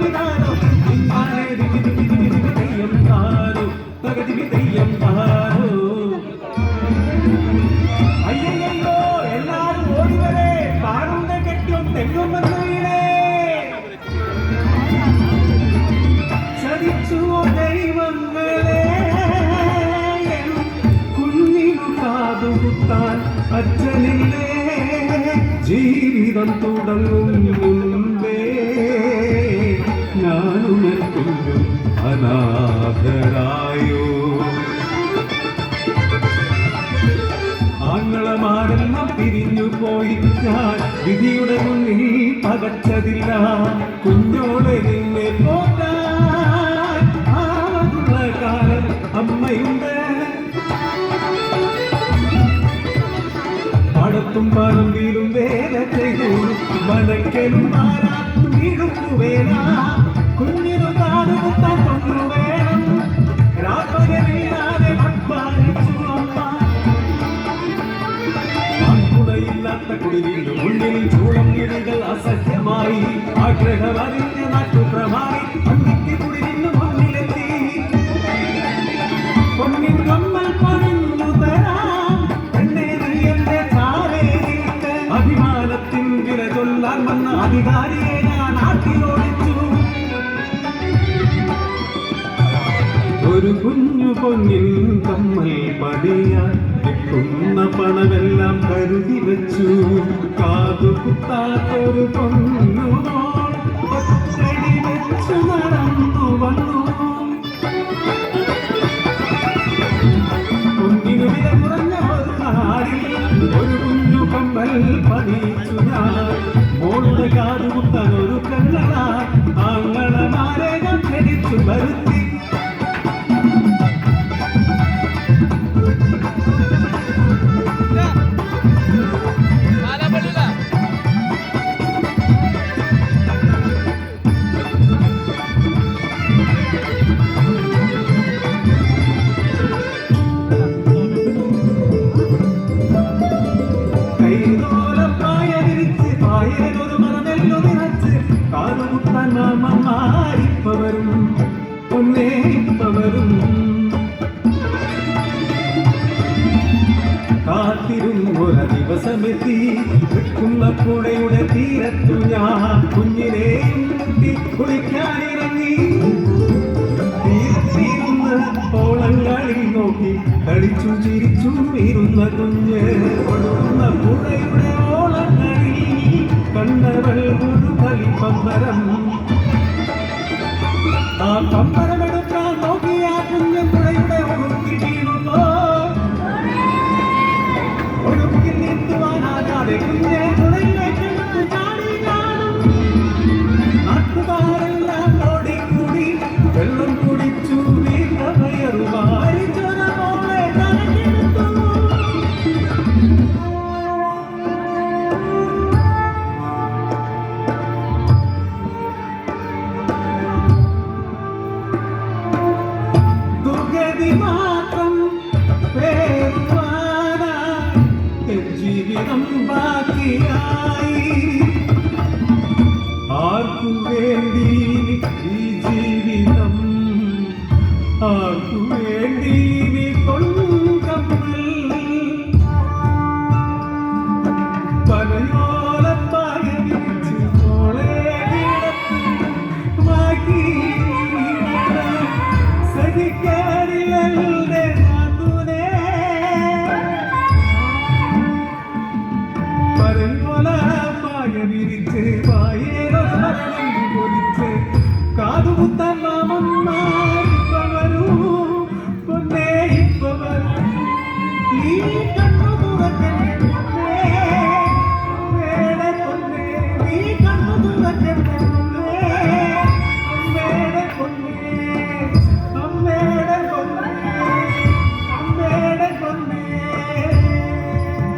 വിധാനോ നിന്നാലേ തെയ്യം താനോ തകതി തെയ്യം താനോ. അയ്യോ എല്ലാരും ഓടിവരെ പാടുന്ന കെട്ടും തെങ്ങും വന്നു വീണേ. ചതിച്ചുവോ ദൈവങ്ങളെ കുഞ്ഞിനു കാതുകുത്താൻ അച്ഛനില്ലേ. ജീവിതം തുടങ്ങും മുൻപേ ഞാനുണർത്തുന്നു അനാഥരായോ. ആങ്ങളമാരെല്ലാം പിരിഞ്ഞു പോയി ഞാൻ വിധിയുടെ മുന്നിൽ പകച്ചതില്ല. കുഞ്ഞോളെ നിന്നെ പോകാൻ ആവതുള്ള കാലം അമ്മയുണ്ട്. പാടത്തും പറമ്പിലും വേല ചെയ്തു മനക്കലും ആരാത്തും ഇടുന്നു വേല. കുഞ്ഞിനു കാതുകുത്താൻ കൊണ്ടുവേണം രാപ്പകലില്ലാതെ അപ്പാലിച്ചു അമ്മ. ആൺകുടയില്ലാത്ത കുടിലിനു മുന്നിൽ ചൂളം കിളികൾ അസഹ്യമായി. ആഗ്രഹമറിഞ്ഞ നാട്ടുപ്രമാണി അന്തിക്ക് കുടിലിനു മുന്നിലെത്തി. പൊന്നിൻ കമ്മൽ പറഞ്ഞു തരാം എന്നെ നീ എന്റെ ചാരേറിയിട്ട്. അഭിമാനത്തിൻ വില ചൊല്ലാൻ വന്ന അധികാരിയെ ഞാൻ ആട്ടിയോടിച്ചു. ഒരു കുഞ്ഞു പൊന്നിൻ കമ്മൽ പടിയാൻ കിട്ടുന്ന പണമെല്ലാം കരുതി വെച്ചു. കാതുകുത്താത്തൊരു പൊന്നുമോൾ ഒറ്റടി വെച്ചു നടന്നു വന്നു. കുഞ്ഞിനു വില കുറഞ്ഞ ഒരു നാടിൽ ഒരു കുഞ്ഞു കമ്മൽ പണിയിച്ചു ഞാൻ. മോളുടെ കാതുകുത്താൻ ഒരു കണ്ണനായി ആങ്ങളമാരെ ഞാൻ ക്ഷണിച്ചു വരുത്തി. കാതുകുത്താൻ മാമന്മാരിപ്പവരും പൊന്നേപ്പവരും കാത്തിരുന്നൊര ദിവസമെത്തി. വെക്കുന്ന പുഴയുടെ തീരത്തു ഞാൻ കുഞ്ഞിനെയും മുട്ടി കുളിക്കാനിറങ്ങി. തീരത്തിരുന്ന് ഓളങ്ങളിൽ നോക്കി കളിച്ചും ചിരിച്ചും ഇരുന്ന കുഞ്ഞ് ഒഴുകുന്ന പുഴയുടെ ഓളങ്ങളിൽ കണ്ടവൾ ഒരു കളിപ്പമ്പരം. ആ പമ്പരമെടുക്കാൻ നോക്കിയ കുഞ്ഞ് പുഴയുടെ ഒഴുക്കി വീണുമ്പോ ഒഴുക്കിൽ നീന്തുവാനാകാതെ കുഞ്ഞെ പുഴയിലേക്ക് ചാടി കാണും. നാട്ടുകാരെല്ലാം ഓടിക്കൂടി വെള്ളം കുടിച്ചു വീണ വയറുവാരി ചൊരമോളെ കരഞ്ഞെടുത്തു. മാത്രം പേരുവാനായി ജീവിതം ബാക്കിയായി. ആർക്കു വേണ്ടി ഈ ജീവിതം ആർക്കു